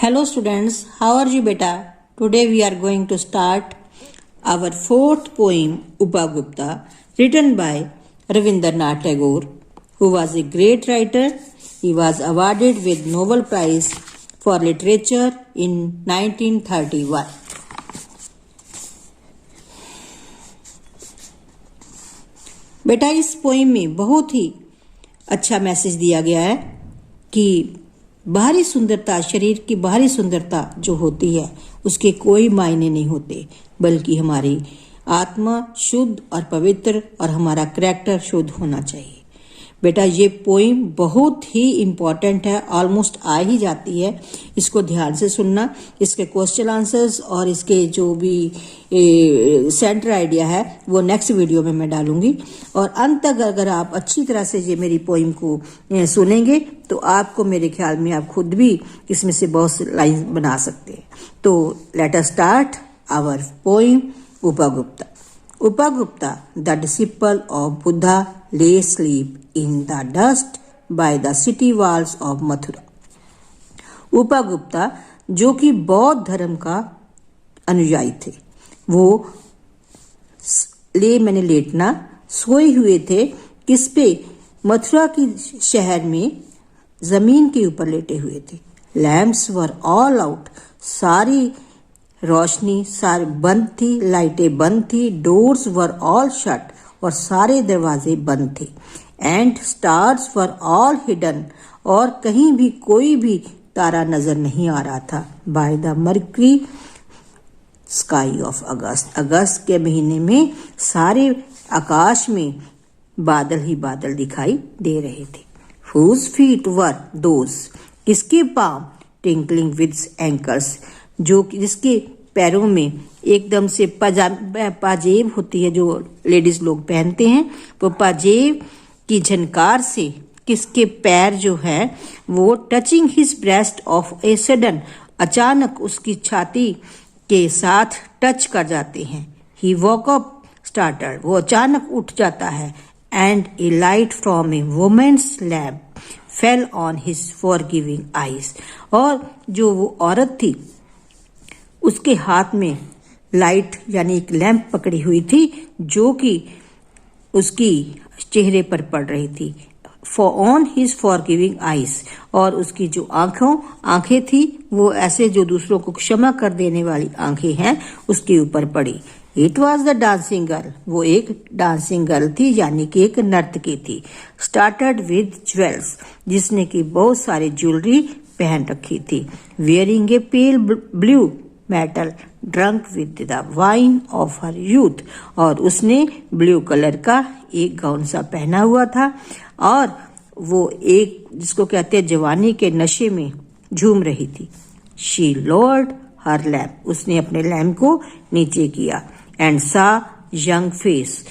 Hello students, how are you beta? Today we are going to start our fourth poem Upagupta written by Ravindranath Tagore, who was a great writer. He was awarded with Nobel Prize for Literature in 1931. बेटा इस poem में बहुत ही अच्छा message दिया गया है कि बाहरी सुंदरता, शरीर की बाहरी सुंदरता जो होती है उसके कोई मायने नहीं होते, बल्कि हमारी आत्मा शुद्ध और पवित्र और हमारा करैक्टर शुद्ध होना चाहिए। बेटा ये पोइम बहुत ही इम्पॉर्टेंट है, ऑलमोस्ट आ ही जाती है। इसको ध्यान से सुनना। इसके क्वेश्चन आंसर्स और इसके जो भी सेंटर आइडिया है वो नेक्स्ट वीडियो में मैं डालूंगी। और अंत तक अगर आप अच्छी तरह से ये मेरी पोइम को सुनेंगे तो आपको, मेरे ख्याल में, आप खुद भी इसमें से बहुत सी लाइन बना सकते हैं। तो let us start our poem Upagupta. Upagupta, the disciple of Buddha, lay asleep in the dust by the city walls of Mathura. Upagupta जो कि बौद्ध धर्म का अनुयायी थे, वो मैंने लेटना, सोए हुए थे। किस पे? मथुरा की शहर में जमीन के ऊपर लेटे हुए थे। लैम्प्स वर ऑल आउट, सारी रोशनी सारी बंद थी, लाइटें बंद थी। डोर्स वर ऑल शट, और सारे दरवाजे बंद थे। And stars were all hidden, और कहीं भी कोई भी तारा नजर नहीं आ रहा था। By the mercury sky of August, अगस्त के महीने में सारे आकाश में बादल ही बादल दिखाई दे रहे थे। Whose feet were those, किसके पांव? टिंकलिंग विद एंकल्स, जो जिसके पैरों में एकदम से पाजेब होती है, जो लेडीज लोग पहनते हैं, वो पाजेब की झनकार से किसके पैर जो है वो touching his breast of a sudden, अचानक उसकी छाती के साथ टच कर जाते हैं। ही वॉक अप स्टार्टर्ड, वो अचानक उठ जाता है। And a light from a women's lamp fell on his forgiving eyes, और जो वो औरत थी उसके हाथ में लाइट यानी एक लैंप पकड़ी हुई थी, जो कि उसकी चेहरे पर पड़ रही थी। For on his forgiving eyes, और उसकी जो आंखें थी वो ऐसे जो दूसरों को क्षमा कर देने वाली आंखें हैं उसके ऊपर पड़ी। It was the dancing girl, वो एक डांसिंग गर्ल थी, यानी कि एक नर्तकी थी। स्टार्टेड विद ज्वेल्स, जिसने की बहुत सारी ज्वेलरी पहन रखी थी। Wearing A pale blue metal, drunk with the wine of her youth, और उसने ब्लू कलर का एक गाउन सा पहना हुआ था, और वो एक जिसको कहते हैं जवानी के नशे में झूम रही थी। शी लोअर्ड हर लैम्प, उसने अपने लैम्प को नीचे किया। एंड सा यंग फेस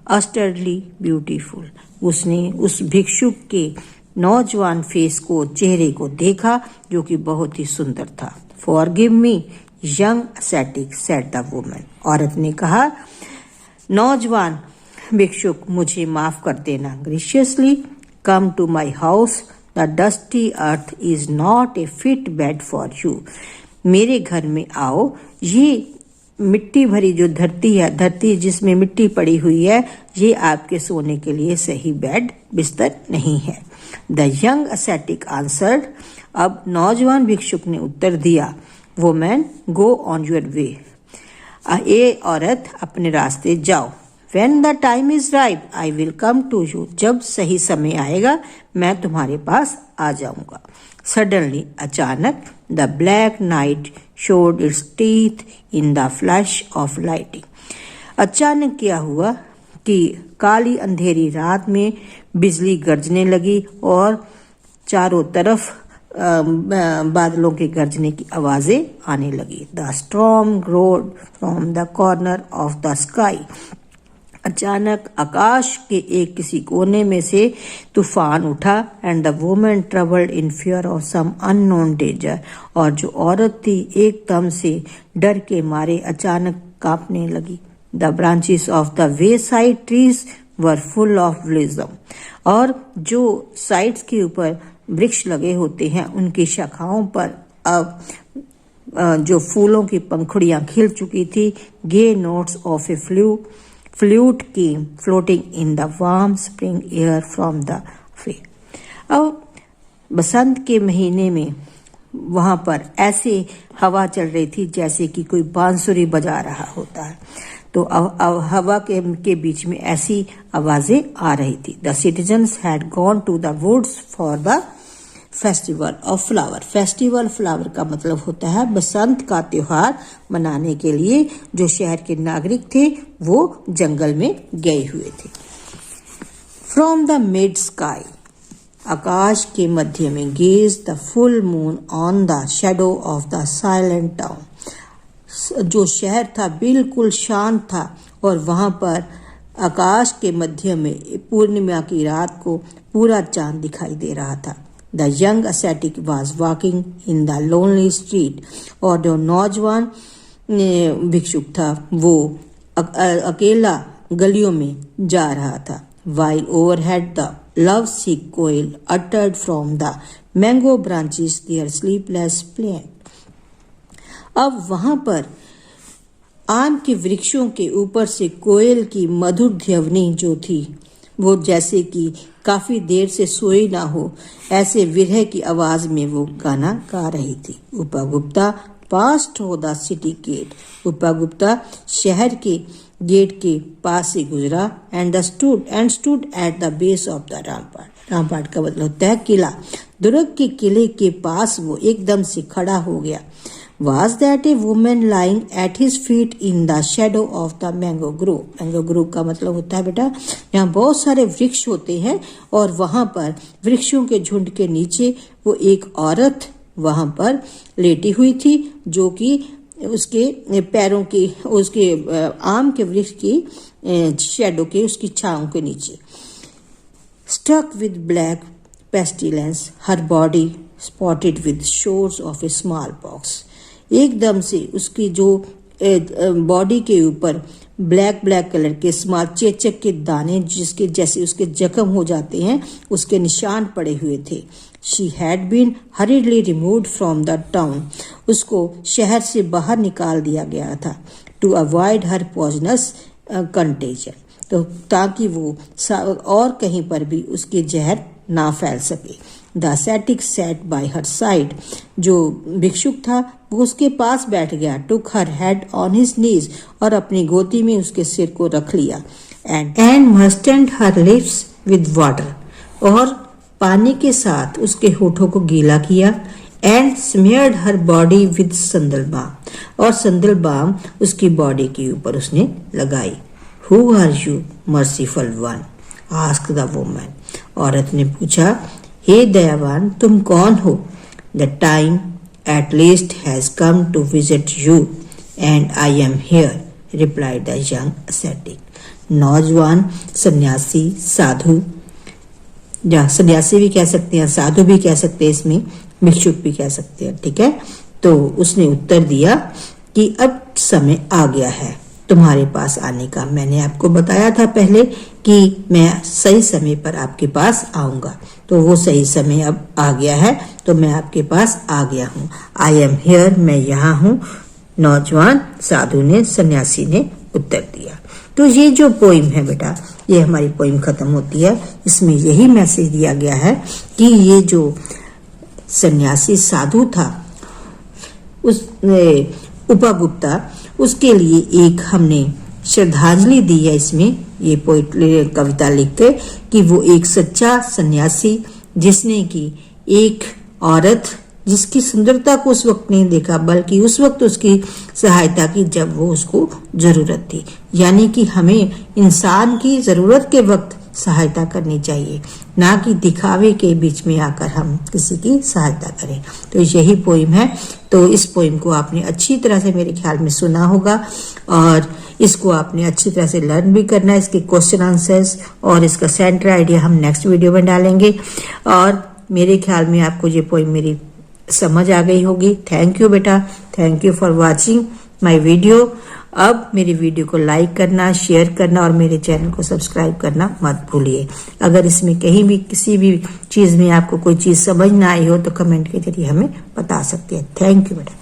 अस्टर्डली ब्यूटीफुल, उसने उस भिक्षुक के नौजवान फेस को, चेहरे को देखा जो कि बहुत ही सुंदर था। Forgive me young ascetic, said the woman, औरत ने कहा, नौजवान भिक्षुक मुझे माफ कर देना। Graciously come to my house, the dusty earth is not a fit bed for you, मेरे घर में आओ, ये मिट्टी भरी जो धरती है, धरती जिसमें मिट्टी पड़ी हुई है, ये आपके सोने के लिए सही बेड बिस्तर नहीं है। द यंग ascetic आंसर्ड, अब नौजवान भिक्षुक ने उत्तर दिया, women go on your way, ये औरत अपने रास्ते जाओ। When the time is ripe, I will come to you, जब सही समय आएगा मैं तुम्हारे पास आ जाऊंगा। Suddenly, अचानक, the black night showed its teeth in the flash of lightning, अचानक क्या हुआ कि काली अंधेरी रात में बिजली गरजने लगी और चारों तरफ बादलों के गरजने की आवाजें आने लगी। The storm growed from the corner of the sky, अचानक आकाश के एक किसी कोने में से तूफान उठा। And the woman troubled in fear of some unknown danger, और जो औरत थी एकदम से डर के मारे अचानक कांपने लगी। The branches of the way side trees were full of blossoms, और जो साइड्स के ऊपर वृक्ष लगे होते हैं उनकी शाखाओं पर अब जो फूलों की पंखुड़ियां खिल चुकी थी। Gay notes of a flute came floating in the warm spring air from the far. अब बसंत के महीने में वहां पर ऐसे हवा चल रही थी जैसे कि कोई बांसुरी बजा रहा होता है। तो हवा के बीच में ऐसी आवाजें आ रही थी। The citizens had gone to the woods for the festival of flower. Festival flower का मतलब होता है बसंत का त्योहार मनाने के लिए जो शहर के नागरिक थे वो जंगल में गए हुए थे। फ्रॉम द मिड स्काई, आकाश के मध्य में, gauge the full moon on the shadow of the silent town. जो शहर था बिल्कुल शांत था और वहां पर आकाश के मध्य में पूर्णिमा की रात को पूरा चांद दिखाई दे रहा था। The young ascetic was walking in the lonely street, और जो नौजवान भिक्षुक था वो अकेला गलियों में जा रहा था। While overhead the love-sick quail uttered from the mango branches their sleepless plaint। अब वहां पर आम के वृक्षों के ऊपर से कोयल की मधुर ध्वनि जो थी वो जैसे कि काफी देर से सोई ना हो ऐसे विरह की आवाज में वो गाना गा रही थी। Upagupta pass through the city gate. Upagupta शहर के गेट के पास से गुजरा and stood at the base of the rampart. Rampart का मतलब होता है किला। दुर्ग के किले के पास वो एकदम से खड़ा हो गया। Was that a woman lying at his feet in the shadow of the mango grove? Mango Grove का मतलब होता है बेटा यहाँ बहुत सारे वृक्ष होते हैं और वहां पर वृक्षों के झुंड के नीचे वो एक औरत वहां पर लेटी हुई थी जो कि उसके पैरों की उसके आम के वृक्ष की शेडो के उसकी छांव के नीचे। Stuck with black pestilence, her body spotted with shores of a smallpox। एकदम से उसकी जो बॉडी के ऊपर ब्लैक कलर के स्मॉल चेचक के दाने जिसके जैसे उसके जख्म हो जाते हैं उसके निशान पड़े हुए थे। She had been hurriedly removed from the town. उसको शहर से बाहर निकाल दिया गया था। To avoid her poisonous contagion, तो ताकि वो और कहीं पर भी उसके जहर ना फैल सके। The ascetic sat by her side। जो भिक्षुक था वो उसके पास बैठ गया। took her head on his knees, और अपनी गोदी में उसके सिर को रख लिया। and moistened her lips with water, और पानी के साथ उसके होठों को गीला किया। and smeared her body with sandal balm, और संदल बाम उसकी बॉडी के ऊपर उसने लगाई। who are you merciful one? asked the woman। औरत ने पूछा हे दयावान तुम कौन हो? The time at least has come to visit you and I am here, replied the young ascetic। नौजवान सन्यासी साधु, या सन्यासी भी कह सकते हैं साधु भी कह सकते हैं, इसमें भिक्षुक भी कह सकते हैं, ठीक है। तो उसने उत्तर दिया कि अब समय आ गया है तुम्हारे पास आने का। मैंने आपको बताया था पहले कि मैं सही समय पर आपके पास आऊंगा, तो वो सही समय अब आ गया है, तो मैं आपके पास आ गया हूँ। आई एम हियर, मैं यहाँ हूँ, नौजवान साधु ने सन्यासी ने उत्तर दिया। तो ये जो पोइम है बेटा, ये हमारी पोइम खत्म होती है। इसमें यही मैसेज दिया गया है कि ये जो सन्यासी साधु था उस उपगुप्ता, उसके लिए एक हमने श्रद्धांजलि दी है इसमें ये कविता लिख के कि वो एक सच्चा सन्यासी जिसने कि एक औरत जिसकी सुंदरता को उस वक्त नहीं देखा बल्कि उस वक्त उसकी सहायता की जब वो उसको जरूरत थी। यानी कि हमें इंसान की जरूरत के वक्त सहायता करनी चाहिए, ना कि दिखावे के बीच में आकर हम किसी की सहायता करें। तो यही पोइम है। तो इस पोइम को आपने अच्छी तरह से मेरे ख्याल में सुना होगा और इसको आपने अच्छी तरह से लर्न भी करना है, इसके क्वेश्चन आंसर्स और इसका सेंटर आइडिया हम नेक्स्ट वीडियो में डालेंगे। और मेरे ख्याल में आपको ये पोइम मेरी समझ आ गई होगी। थैंक यू बेटा, thank you for watching my video. अब मेरी वीडियो को लाइक करना, शेयर करना और मेरे चैनल को सब्सक्राइब करना मत भूलिए। अगर इसमें कहीं भी किसी भी चीज में आपको कोई चीज समझ ना आई हो तो कमेंट के जरिए हमें बता सकते हैं। थैंक यू बेटा।